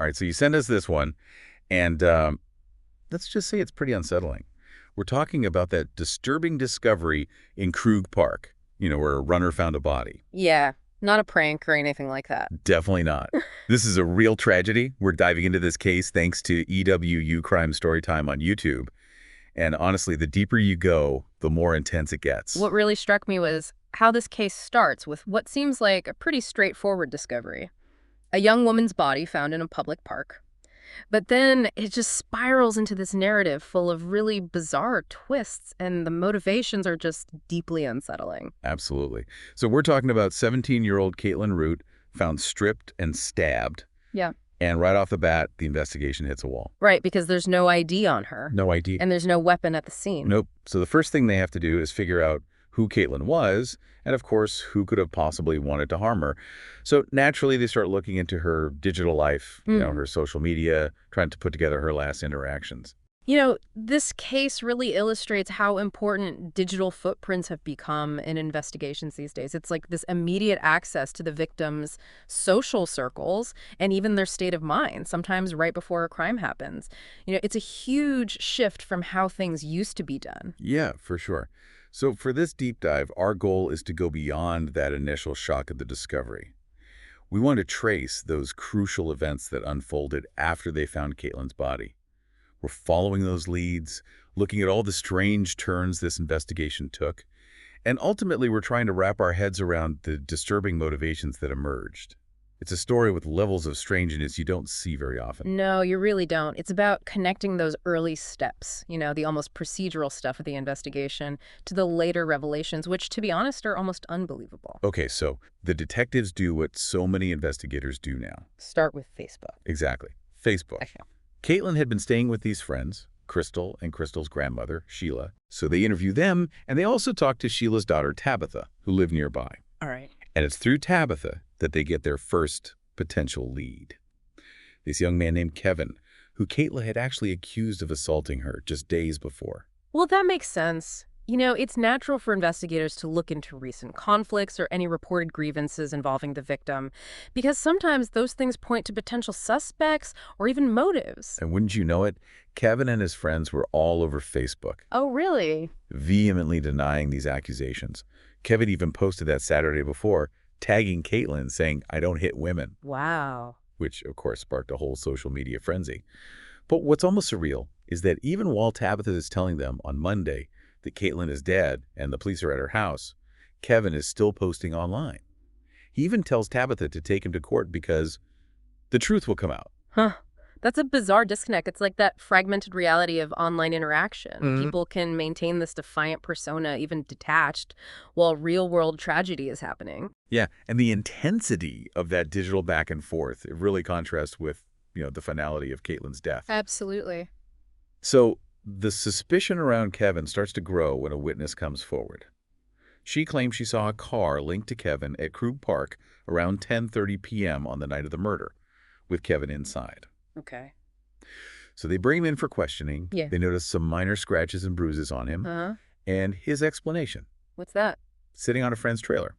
All right, so you send us this one, and let's just say it's pretty unsettling. We're talking about that disturbing discovery in Krug Park, where a runner found a body. Yeah, not a prank or anything like that. Definitely not. This is a real tragedy. We're diving into this case thanks to EWU Crime Storytime on YouTube. And honestly, the deeper you go, the more intense it gets. What really struck me was how this case starts with what seems like a pretty straightforward discovery. A young woman's body found in a public park. But then it just spirals into this narrative full of really bizarre twists, and the motivations are just deeply unsettling. Absolutely. So we're talking about 17-year-old Caitlyn Root found stripped and stabbed. Yeah. And right off the bat, the investigation hits a wall. Right, because there's no ID on her. No ID. And there's no weapon at the scene. Nope. So the first thing they have to do is figure out who Caitlyn was, and of course, who could have possibly wanted to harm her. So naturally, they start looking into her digital life, her social media, trying to put together her last interactions. This case really illustrates how important digital footprints have become in investigations these days. It's like this immediate access to the victims' social circles and even their state of mind, sometimes right before a crime happens. It's a huge shift from how things used to be done. Yeah, for sure. So for this deep dive, our goal is to go beyond that initial shock of the discovery. We want to trace those crucial events that unfolded after they found Caitlyn's body. We're following those leads, looking at all the strange turns this investigation took, and ultimately we're trying to wrap our heads around the disturbing motivations that emerged. It's a story with levels of strangeness you don't see very often. No, you really don't. It's about connecting those early steps, the almost procedural stuff of the investigation, to the later revelations, which, to be honest, are almost unbelievable. Okay, so the detectives do what so many investigators do now. Start with Facebook. Exactly. Facebook. Okay. Caitlyn had been staying with these friends, Crystal and Crystal's grandmother, Sheila. So they interview them, and they also talk to Sheila's daughter, Tabitha, who lived nearby. All right. And it's through Tabitha that they get their first potential lead. This young man named Kevin, who Caitlyn had actually accused of assaulting her just days before. Well, that makes sense. It's natural for investigators to look into recent conflicts or any reported grievances involving the victim, because sometimes those things point to potential suspects or even motives. And wouldn't you know it, Kevin and his friends were all over Facebook. Oh, really? Vehemently denying these accusations. Kevin even posted that Saturday before, tagging Caitlyn saying, "I don't hit women." Wow. Which, of course, sparked a whole social media frenzy. But what's almost surreal is that even while Tabitha is telling them on Monday that Caitlyn is dead and the police are at her house, Kevin is still posting online. He even tells Tabitha to take him to court because the truth will come out. Huh. That's a bizarre disconnect. It's like that fragmented reality of online interaction. People can maintain this defiant persona, even detached, while real-world tragedy is happening. Yeah, and the intensity of that digital back and forth, it really contrasts with, the finality of Caitlyn's death. Absolutely. So the suspicion around Kevin starts to grow when a witness comes forward. She claims she saw a car linked to Kevin at Krug Park around 10:30 p.m. on the night of the murder, with Kevin inside. Okay. So they bring him in for questioning. Yeah. They notice some minor scratches and bruises on him. And his explanation. What's that? Sitting on a friend's trailer.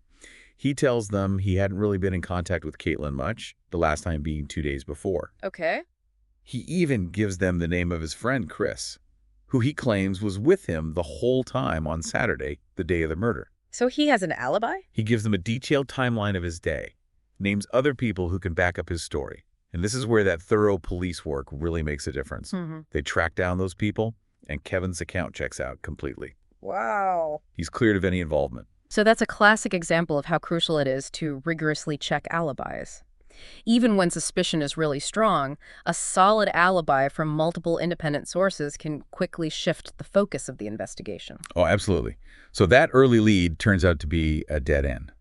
He tells them he hadn't really been in contact with Caitlyn much, the last time being 2 days before. Okay. He even gives them the name of his friend, Chris, who he claims was with him the whole time on Saturday, the day of the murder. So he has an alibi? He gives them a detailed timeline of his day, names other people who can back up his story. And this is where that thorough police work really makes a difference. They track down those people, and Kevin's account checks out completely. Wow. He's cleared of any involvement. So that's a classic example of how crucial it is to rigorously check alibis. Even when suspicion is really strong, a solid alibi from multiple independent sources can quickly shift the focus of the investigation. Oh, absolutely. So that early lead turns out to be a dead end.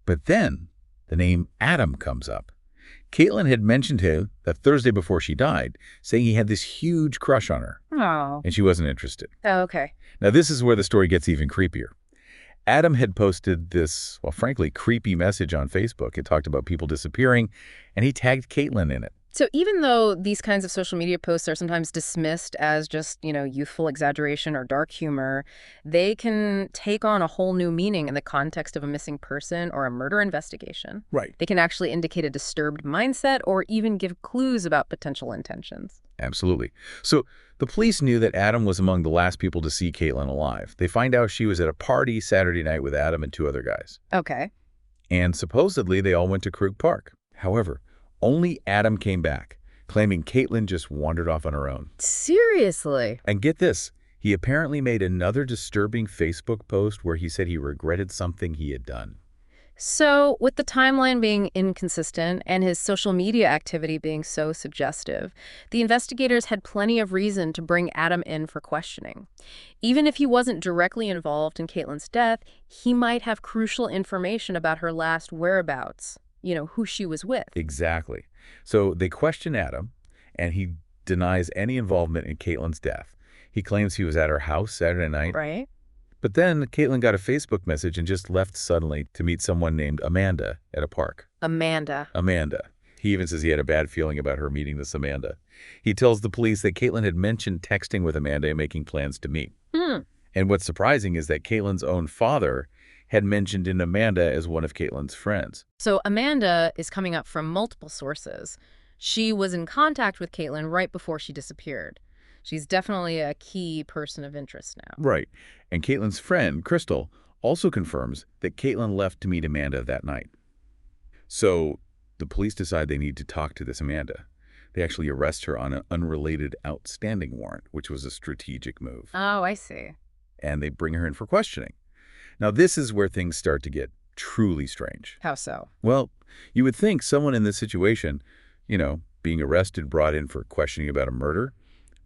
But then the name Adam comes up. Caitlyn had mentioned him that Thursday before she died, saying he had this huge crush on her. Oh. And she wasn't interested. Oh, okay. Now, this is where the story gets even creepier. Adam had posted this, well, frankly, creepy message on Facebook. It talked about people disappearing, and he tagged Caitlyn in it. So even though these kinds of social media posts are sometimes dismissed as just, youthful exaggeration or dark humor, they can take on a whole new meaning in the context of a missing person or a murder investigation. Right. They can actually indicate a disturbed mindset or even give clues about potential intentions. Absolutely. So the police knew that Adam was among the last people to see Caitlyn alive. They find out she was at a party Saturday night with Adam and two other guys. Okay. And supposedly they all went to Krug Park. However, only Adam came back, claiming Caitlyn just wandered off on her own. Seriously? And get this, he apparently made another disturbing Facebook post where he said he regretted something he had done. So, with the timeline being inconsistent and his social media activity being so suggestive, the investigators had plenty of reason to bring Adam in for questioning. Even if he wasn't directly involved in Caitlyn's death, he might have crucial information about her last whereabouts, who she was with. Exactly. So they question Adam, and he denies any involvement in Caitlyn's death. He claims he was at her house Saturday night. Right? But then Caitlyn got a Facebook message and just left suddenly to meet someone named Amanda at a park. Amanda. Amanda. He even says he had a bad feeling about her meeting this Amanda. He tells the police that Caitlyn had mentioned texting with Amanda and making plans to meet. And what's surprising is that Caitlyn's own father had mentioned in Amanda as one of Caitlyn's friends. So Amanda is coming up from multiple sources. She was in contact with Caitlyn right before she disappeared. She's definitely a key person of interest now. Right. And Caitlyn's friend, Crystal, also confirms that Caitlyn left to meet Amanda that night. So the police decide they need to talk to this Amanda. They actually arrest her on an unrelated outstanding warrant, which was a strategic move. Oh, I see. And they bring her in for questioning. Now, this is where things start to get truly strange. How so? Well, you would think someone in this situation, being arrested, brought in for questioning about a murder,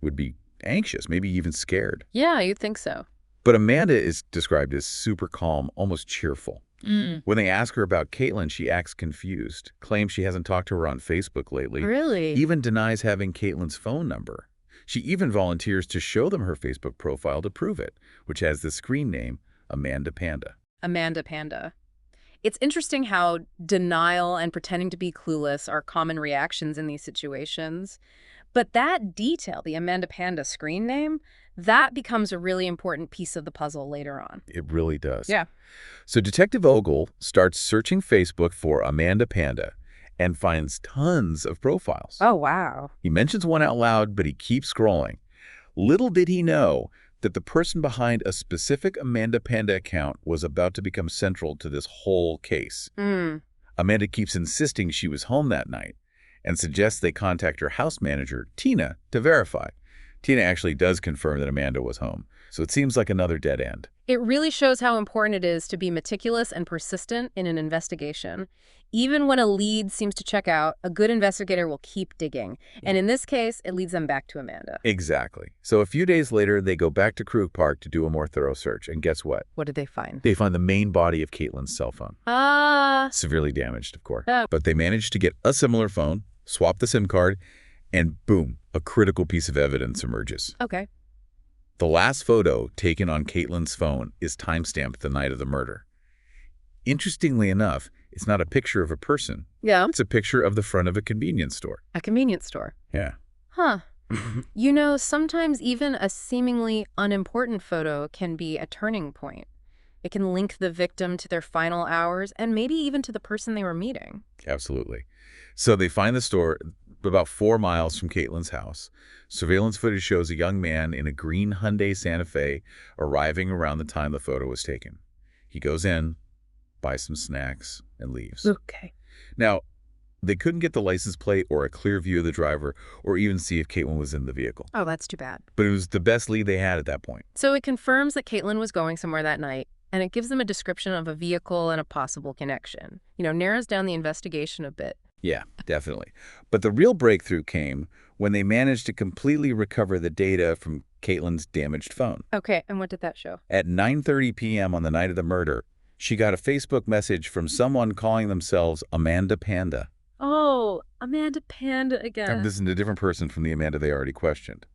would be anxious, maybe even scared. Yeah, you'd think so. But Amanda is described as super calm, almost cheerful. When they ask her about Caitlyn, she acts confused, claims she hasn't talked to her on Facebook lately. Really? Even denies having Caitlyn's phone number. She even volunteers to show them her Facebook profile to prove it, which has the screen name Amanda Panda. Amanda Panda. It's interesting how denial and pretending to be clueless are common reactions in these situations. But that detail, the Amanda Panda screen name, that becomes a really important piece of the puzzle later on. It really does. Yeah. So Detective Ogle starts searching Facebook for Amanda Panda and finds tons of profiles. Oh, wow. He mentions one out loud, but he keeps scrolling. Little did he know that the person behind a specific Amanda Panda account was about to become central to this whole case. Amanda keeps insisting she was home that night and suggests they contact her house manager, Tina, to verify. Tina actually does confirm that Amanda was home, so it seems like another dead end. It really shows how important it is to be meticulous and persistent in an investigation. Even when a lead seems to check out, a good investigator will keep digging. And in this case, it leads them back to Amanda. Exactly. So a few days later, they go back to Krug Park to do a more thorough search. And guess what? What did they find? They find the main body of Caitlyn's cell phone. Severely damaged, of course. But they managed to get a similar phone, swap the SIM card, and boom, a critical piece of evidence emerges. Okay. The last photo taken on Caitlyn's phone is timestamped the night of the murder. Interestingly enough, it's not a picture of a person. Yeah. It's a picture of the front of a convenience store. A convenience store. Yeah. Huh. Sometimes even a seemingly unimportant photo can be a turning point. It can link the victim to their final hours and maybe even to the person they were meeting. Absolutely. So they find the store about 4 miles from Caitlyn's house. Surveillance footage shows a young man in a green Hyundai Santa Fe arriving around the time the photo was taken. He goes in, buys some snacks, and leaves. Okay. Now, they couldn't get the license plate or a clear view of the driver or even see if Caitlyn was in the vehicle. Oh, that's too bad. But it was the best lead they had at that point. So it confirms that Caitlyn was going somewhere that night, and it gives them a description of a vehicle and a possible connection. Narrows down the investigation a bit. Yeah, definitely. But the real breakthrough came when they managed to completely recover the data from Caitlyn's damaged phone. Okay, and what did that show? At 9:30 p.m. on the night of the murder, she got a Facebook message from someone calling themselves Amanda Panda. Oh, Amanda Panda again. This is a different person from the Amanda they already questioned.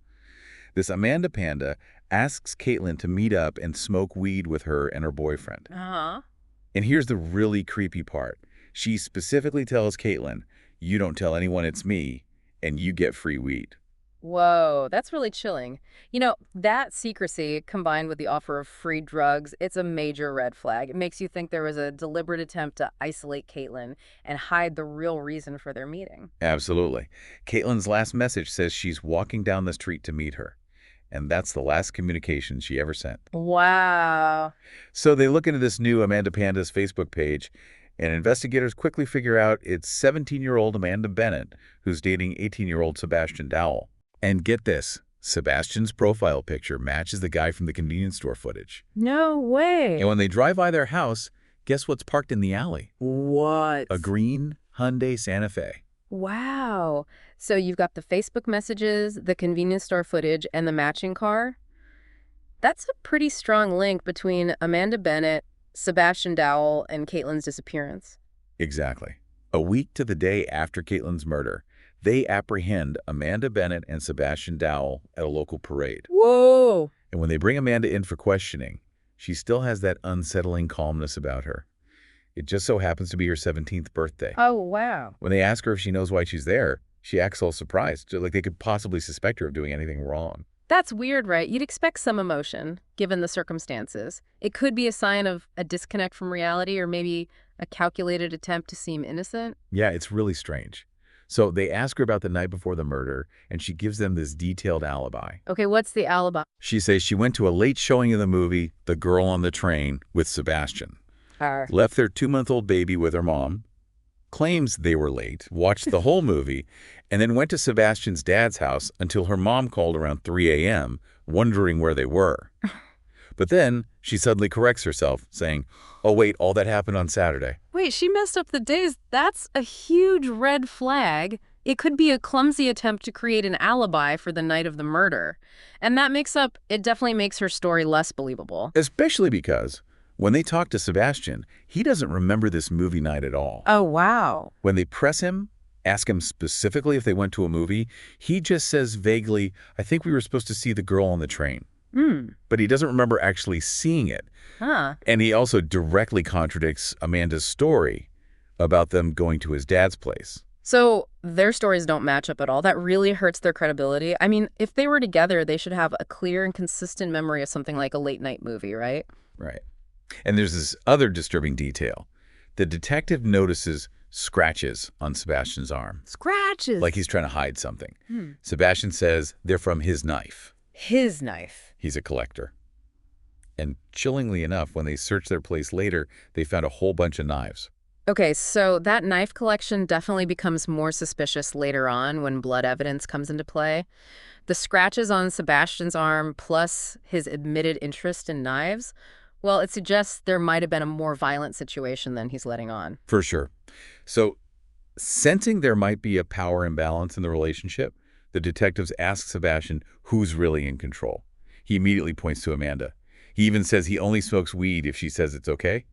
This Amanda Panda asks Caitlyn to meet up and smoke weed with her and her boyfriend. Uh-huh. And here's the really creepy part. She specifically tells Caitlyn, "You don't tell anyone it's me, and you get free weed. Whoa, that's really chilling. That secrecy combined with the offer of free drugs, it's a major red flag. It makes you think there was a deliberate attempt to isolate Caitlyn and hide the real reason for their meeting. Absolutely. Caitlyn's last message says she's walking down the street to meet her, and that's the last communication she ever sent. Wow. So they look into this new Amanda Panda's Facebook page, and investigators quickly figure out it's 17-year-old Amanda Bennett who's dating 18-year-old Sebastian Dowell. And get this, Sebastian's profile picture matches the guy from the convenience store footage. No And way. when they drive by their house, guess what's parked in the alley? What? A green Hyundai Santa Fe. Wow. So you've got the Facebook messages, the convenience store footage, and the matching car? That's a pretty strong link between Amanda Bennett, Sebastian Dowell, and Caitlyn's disappearance. Exactly. A week to the day after Caitlyn's murder, they apprehend Amanda Bennett and Sebastian Dowell at a local parade. Whoa. And when they bring Amanda in for questioning, she still has that unsettling calmness about her. It just so happens to be her 17th birthday. Oh, wow. When they ask her if she knows why she's there, she acts all surprised, like they could possibly suspect her of doing anything wrong. That's weird, right? You'd expect some emotion, given the circumstances. It could be a sign of a disconnect from reality or maybe a calculated attempt to seem innocent. Yeah, it's really strange. So they ask her about the night before the murder, and she gives them this detailed alibi. Okay, what's the alibi? She says she went to a late showing of the movie The Girl on the Train with Sebastian, left their 2-month-old baby with her mom, claims they were late, watched the whole movie, and then went to Sebastian's dad's house until her mom called around 3 a.m., wondering where they were. But then she suddenly corrects herself, saying, "Oh, wait, all that happened on Saturday." Wait, she messed up the days. That's a huge red flag. It could be a clumsy attempt to create an alibi for the night of the murder. And it definitely makes her story less believable. Especially because when they talk to Sebastian, he doesn't remember this movie night at all. Oh, wow. When they press him, ask him specifically if they went to a movie, he just says vaguely, "I think we were supposed to see The Girl on the Train." But he doesn't remember actually seeing it. Huh. And he also directly contradicts Amanda's story about them going to his dad's place. So their stories don't match up at all. That really hurts their credibility. I mean, if they were together, they should have a clear and consistent memory of something like a late-night movie, right? Right. And there's this other disturbing detail. The detective notices scratches on Sebastian's arm, Scratches. like he's trying to hide something. Sebastian says they're from his knife. His knife. He's a collector. And chillingly enough, when they searched their place later, they found a whole bunch of knives. Okay, so that knife collection definitely becomes more suspicious later on when blood evidence comes into play. The scratches on Sebastian's arm plus his admitted interest in knives, well, it suggests there might have been a more violent situation than he's letting on. For sure. So, sensing there might be a power imbalance in the relationship, the detectives ask Sebastian who's really in control. He immediately points to Amanda. He even says he only smokes weed if she says it's okay.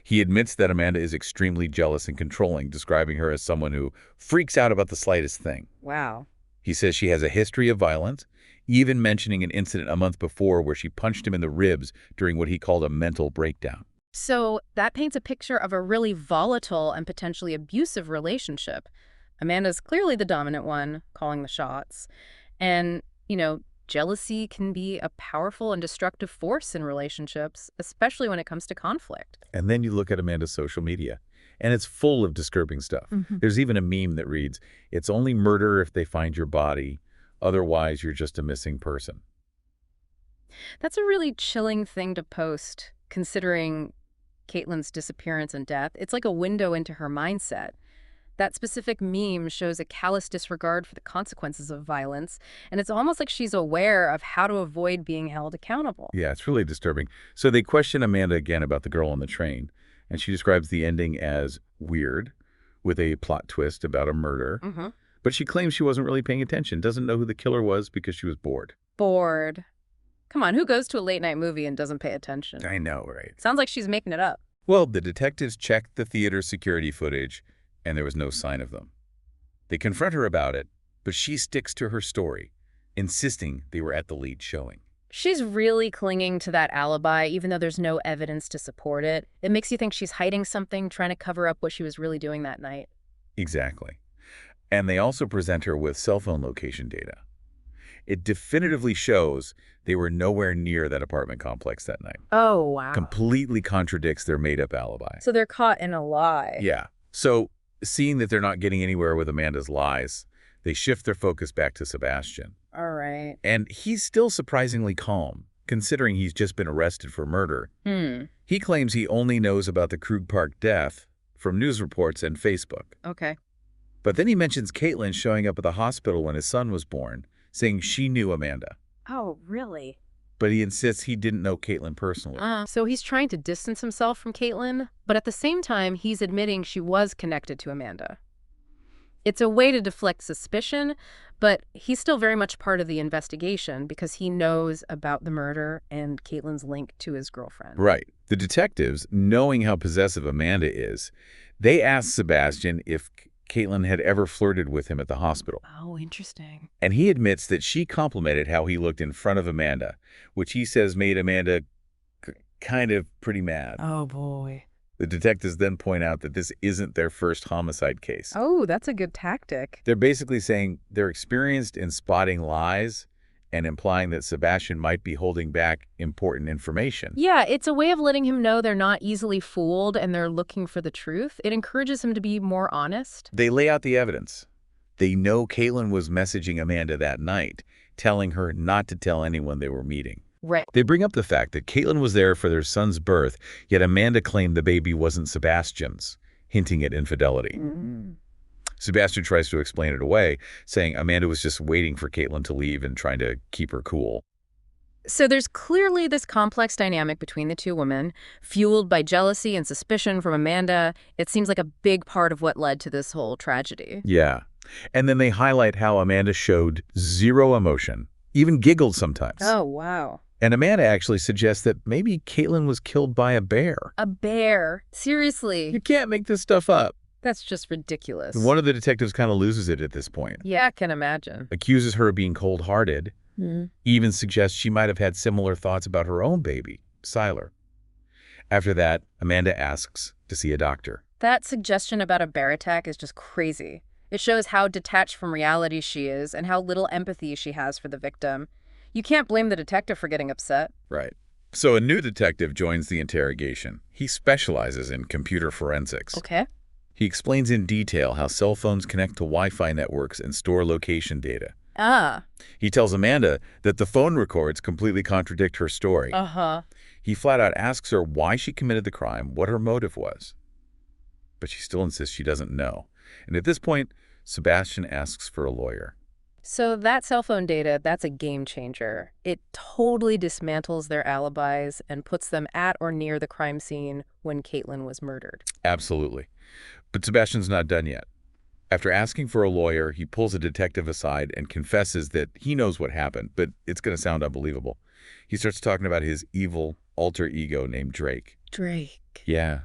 He admits that Amanda is extremely jealous and controlling, describing her as someone who freaks out about the slightest thing. Wow. He says she has a history of violence, even mentioning an incident a month before where she punched him in the ribs during what he called a mental breakdown. So that paints a picture of a really volatile and potentially abusive relationship. Amanda's clearly the dominant one, calling the shots. And, jealousy can be a powerful and destructive force in relationships, especially when it comes to conflict. And then you look at Amanda's social media, and it's full of disturbing stuff. There's even a meme that reads, "It's only murder if they find your body. Otherwise, you're just a missing person." That's a really chilling thing to post, considering Caitlyn's disappearance and death. It's like a window into her mindset. That specific meme shows a callous disregard for the consequences of violence, and it's almost like she's aware of how to avoid being held accountable. Yeah, it's really disturbing. So they question Amanda again about the girl on the train, and she describes the ending as weird, with a plot twist about a murder. But she claims she wasn't really paying attention, doesn't know who the killer was because she was bored. Bored. Come on, who goes to a late-night movie and doesn't pay attention? I know, right? Sounds like she's making it up. Well, the detectives checked the theater security footage, and there was no sign of them. They confront her about it, but she sticks to her story, insisting they were at the lead showing. She's really clinging to that alibi, even though there's no evidence to support it. It makes you think she's hiding something, trying to cover up what she was really doing that night. Exactly. And they also present her with cell phone location data. It definitively shows they were nowhere near that apartment complex that night. Oh, wow. Completely contradicts their made-up alibi. So they're caught in a lie. Yeah. So, seeing that they're not getting anywhere with Amanda's lies, they shift their focus back to Sebastian. All right. And he's still surprisingly calm, considering he's just been arrested for murder. He claims he only knows about the Krug Park death from news reports and Facebook. Okay. But then he mentions Caitlyn showing up at the hospital when his son was born, saying she knew Amanda. Oh, really? But he insists he didn't know Caitlyn personally. So he's trying to distance himself from Caitlyn, but at the same time, he's admitting she was connected to Amanda. It's a way to deflect suspicion, but he's still very much part of the investigation because he knows about the murder and Caitlyn's link to his girlfriend. Right. The detectives, knowing how possessive Amanda is, they asked Sebastian if Caitlyn had ever flirted with him at the hospital. Oh, interesting. And he admits that she complimented how he looked in front of Amanda, which he says made Amanda kind of pretty mad. Oh, boy. The detectives then point out that this isn't their first homicide case. Oh, that's a good tactic. They're basically saying they're experienced in spotting lies and implying that Sebastian might be holding back important information. Yeah, it's a way of letting him know they're not easily fooled and they're looking for the truth. It encourages him to be more honest. They lay out the evidence. They know Caitlyn was messaging Amanda that night, telling her not to tell anyone they were meeting. Right. They bring up the fact that Caitlyn was there for their son's birth, yet Amanda claimed the baby wasn't Sebastian's, hinting at infidelity. Sebastian tries to explain it away, saying Amanda was just waiting for Caitlyn to leave and trying to keep her cool. So there's clearly this complex dynamic between the two women, fueled by jealousy and suspicion from Amanda. It seems like a big part of what led to this whole tragedy. Yeah. And then they highlight how Amanda showed zero emotion, even giggled sometimes. Oh, wow. And Amanda actually suggests that maybe Caitlyn was killed by a bear. A bear? Seriously? You can't make this stuff up. That's just ridiculous. One of the detectives kind of loses it at this point. Yeah, I can imagine. Accuses her of being cold-hearted. Even suggests she might have had similar thoughts about her own baby, Siler. After that, Amanda asks to see a doctor. That suggestion about a bear attack is just crazy. It shows how detached from reality she is and how little empathy she has for the victim. You can't blame the detective for getting upset. Right. So a new detective joins the interrogation. He specializes in computer forensics. Okay. He explains in detail how cell phones connect to Wi-Fi networks and store location data. He tells Amanda that the phone records completely contradict her story. He flat out asks her why she committed the crime, what her motive was. But she still insists she doesn't know. And at this point, Sebastian asks for a lawyer. So that cell phone data, that's a game changer. It totally dismantles their alibis and puts them at or near the crime scene when Caitlyn was murdered. Absolutely. But Sebastian's not done yet. After asking for a lawyer, he pulls a detective aside and confesses that he knows what happened, but it's going to sound unbelievable. He starts talking about his evil alter ego named Drake. Drake. Yeah.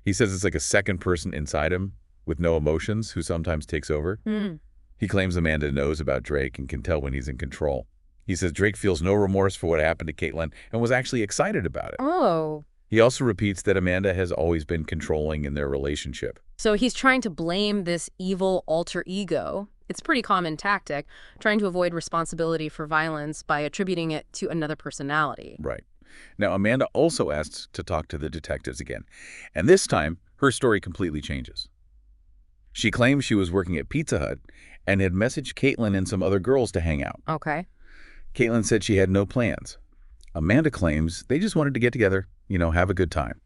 He says it's like a second person inside him with no emotions who sometimes takes over. He claims Amanda knows about Drake and can tell when he's in control. He says Drake feels no remorse for what happened to Caitlyn and was actually excited about it. Oh. He also repeats that Amanda has always been controlling in their relationship. So he's trying to blame this evil alter ego. It's a pretty common tactic, trying to avoid responsibility for violence by attributing it to another personality. Right. Now, Amanda also asks to talk to the detectives again. And this time, her story completely changes. She claims she was working at Pizza Hut and had messaged Caitlyn and some other girls to hang out. Okay. Caitlyn said she had no plans. Amanda claims they just wanted to get together, have a good time.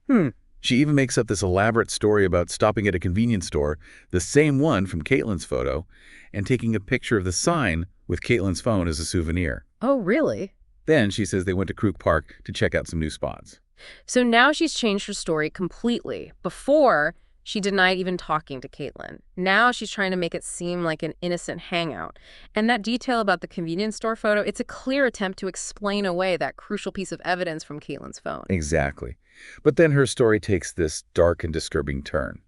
She even makes up this elaborate story about stopping at a convenience store, the same one from Caitlyn's photo, and taking a picture of the sign with Caitlyn's phone as a souvenir. Oh, really? Then she says they went to Krug Park to check out some new spots. So now she's changed her story completely. Before, she denied even talking to Caitlyn. Now she's trying to make it seem like an innocent hangout. And that detail about the convenience store photo, it's a clear attempt to explain away that crucial piece of evidence from Caitlyn's phone. Exactly. But then her story takes this dark and disturbing turn.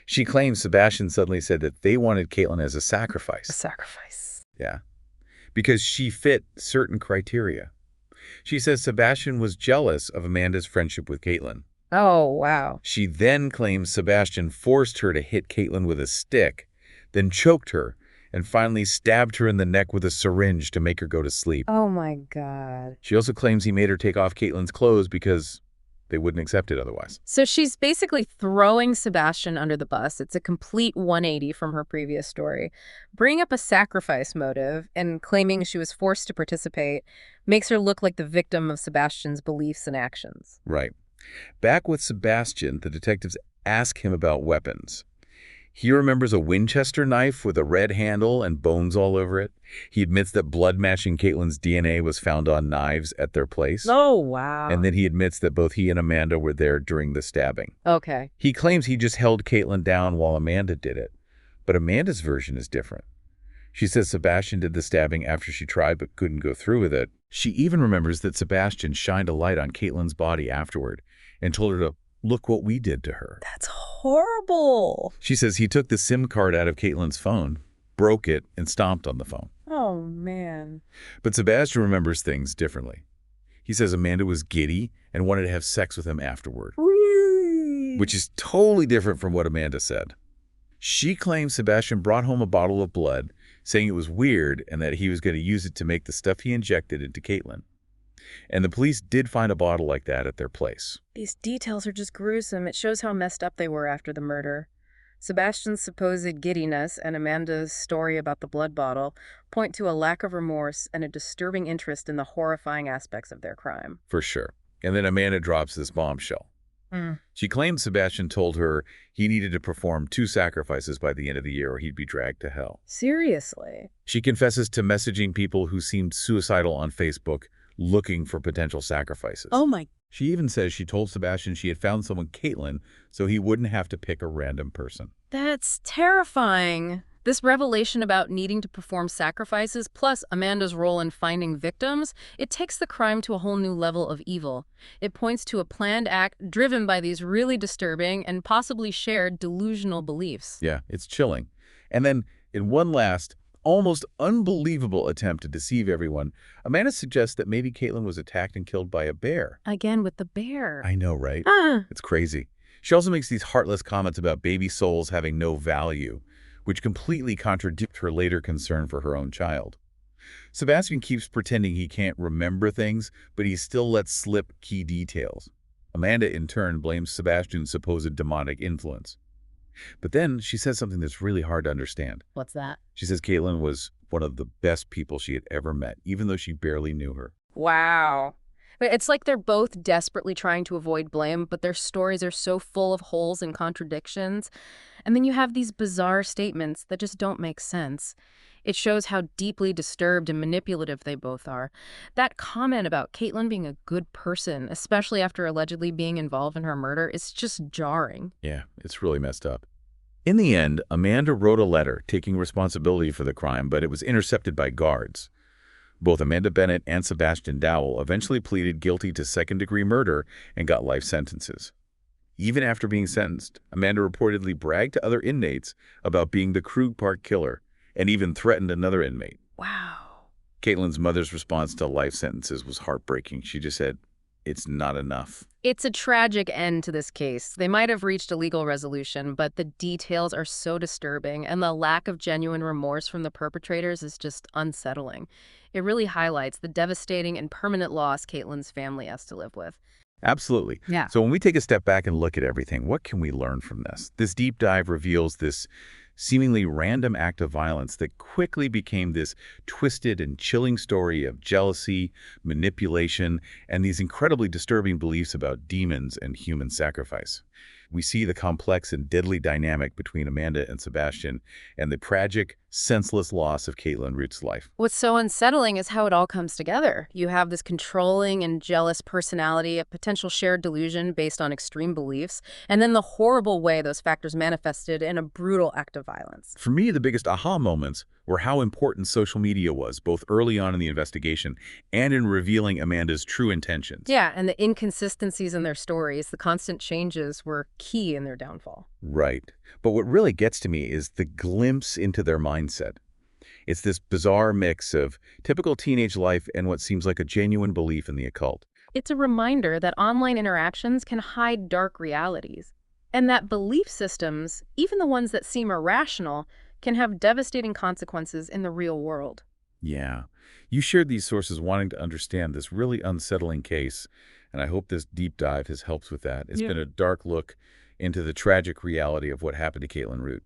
She claims Sebastian suddenly said that they wanted Caitlyn as a sacrifice. A sacrifice. Yeah. Because she fit certain criteria. She says Sebastian was jealous of Amanda's friendship with Caitlyn. Oh, wow. She then claims Sebastian forced her to hit Caitlyn with a stick, then choked her, and finally stabbed her in the neck with a syringe to make her go to sleep. Oh my God. She also claims he made her take off Caitlyn's clothes because they wouldn't accept it otherwise. So she's basically throwing Sebastian under the bus. It's a complete 180 from her previous story. Bringing up a sacrifice motive and claiming she was forced to participate makes her look like the victim of Sebastian's beliefs and actions. Right. Back with Sebastian, the detectives ask him about weapons. He remembers a Winchester knife with a red handle and bones all over it. He admits that blood matching Caitlyn's DNA was found on knives at their place. Oh, wow. And then he admits that both he and Amanda were there during the stabbing. Okay. He claims he just held Caitlyn down while Amanda did it. But Amanda's version is different. She says Sebastian did the stabbing after she tried but couldn't go through with it. She even remembers that Sebastian shined a light on Caitlyn's body afterward and told her to look what we did to her. That's horrible. She says he took the SIM card out of Caitlyn's phone, broke it, and stomped on the phone. Oh, man. But Sebastian remembers things differently. He says Amanda was giddy and wanted to have sex with him afterward, which is totally different from what Amanda said. She claims Sebastian brought home a bottle of blood, saying it was weird and that he was going to use it to make the stuff he injected into Caitlyn. And the police did find a bottle like that at their place. These details are just gruesome. It shows how messed up they were after the murder. Sebastian's supposed giddiness and Amanda's story about the blood bottle point to a lack of remorse and a disturbing interest in the horrifying aspects of their crime. For sure. And then Amanda drops this bombshell. She claims Sebastian told her he needed to perform 2 sacrifices by the end of the year or he'd be dragged to hell. Seriously? She confesses to messaging people who seemed suicidal on Facebook looking for potential sacrifices. Oh my. She even says she told Sebastian she had found someone, Caitlyn, so he wouldn't have to pick a random person. That's terrifying. This revelation about needing to perform sacrifices, plus Amanda's role in finding victims, it takes the crime to a whole new level of evil. It points to a planned act driven by these really disturbing and possibly shared delusional beliefs. Yeah, it's chilling. And then, in one last, almost unbelievable attempt to deceive everyone, Amanda suggests that maybe Caitlyn was attacked and killed by a bear. Again with the bear. I know, right? Ah. It's crazy. She also makes these heartless comments about baby souls having no value, which completely contradict her later concern for her own child. Sebastian keeps pretending he can't remember things, but he still lets slip key details. Amanda, in turn, blames Sebastian's supposed demonic influence. But then she says something that's really hard to understand. What's that? She says Caitlyn was one of the best people she had ever met, even though she barely knew her. Wow. It's like they're both desperately trying to avoid blame, but their stories are so full of holes and contradictions. And then you have these bizarre statements that just don't make sense. It shows how deeply disturbed and manipulative they both are. That comment about Caitlyn being a good person, especially after allegedly being involved in her murder, is just jarring. Yeah, it's really messed up. In the end, Amanda wrote a letter taking responsibility for the crime, but it was intercepted by guards. Both Amanda Bennett and Sebastian Dowell eventually pleaded guilty to second-degree murder and got life sentences. Even after being sentenced, Amanda reportedly bragged to other inmates about being the Krug Park killer and even threatened another inmate. Wow. Caitlyn's mother's response to life sentences was heartbreaking. She just said, "It's not enough." It's a tragic end to this case. They might have reached a legal resolution, but the details are so disturbing, and the lack of genuine remorse from the perpetrators is just unsettling. It really highlights the devastating and permanent loss Caitlyn's family has to live with. Absolutely. Yeah. So when we take a step back and look at everything, what can we learn from this? This deep dive reveals this seemingly random act of violence that quickly became this twisted and chilling story of jealousy, manipulation, and these incredibly disturbing beliefs about demons and human sacrifice. We see the complex and deadly dynamic between Amanda and Sebastian and the tragic, senseless loss of Caitlyn Root's life. What's so unsettling is how it all comes together. You have this controlling and jealous personality, a potential shared delusion based on extreme beliefs, and then the horrible way those factors manifested in a brutal act of violence. For me, the biggest aha moments were how important social media was, both early on in the investigation and in revealing Amanda's true intentions. Yeah, and the inconsistencies in their stories, the constant changes were key in their downfall. Right. But what really gets to me is the glimpse into their mindset. It's this bizarre mix of typical teenage life and what seems like a genuine belief in the occult. It's a reminder that online interactions can hide dark realities, and that belief systems, even the ones that seem irrational, can have devastating consequences in the real world. Yeah. You shared these sources wanting to understand this really unsettling case, and I hope this deep dive has helped with that. It's Yeah. been a dark look into the tragic reality of what happened to Caitlyn Root.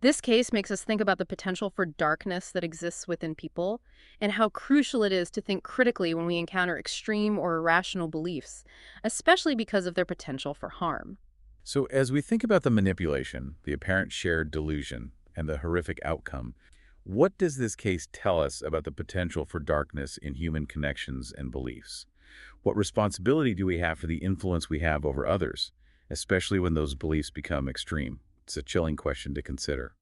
This case makes us think about the potential for darkness that exists within people and how crucial it is to think critically when we encounter extreme or irrational beliefs, especially because of their potential for harm. So as we think about the manipulation, the apparent shared delusion, and the horrific outcome, what does this case tell us about the potential for darkness in human connections and beliefs? What responsibility do we have for the influence we have over others, especially when those beliefs become extreme? It's a chilling question to consider.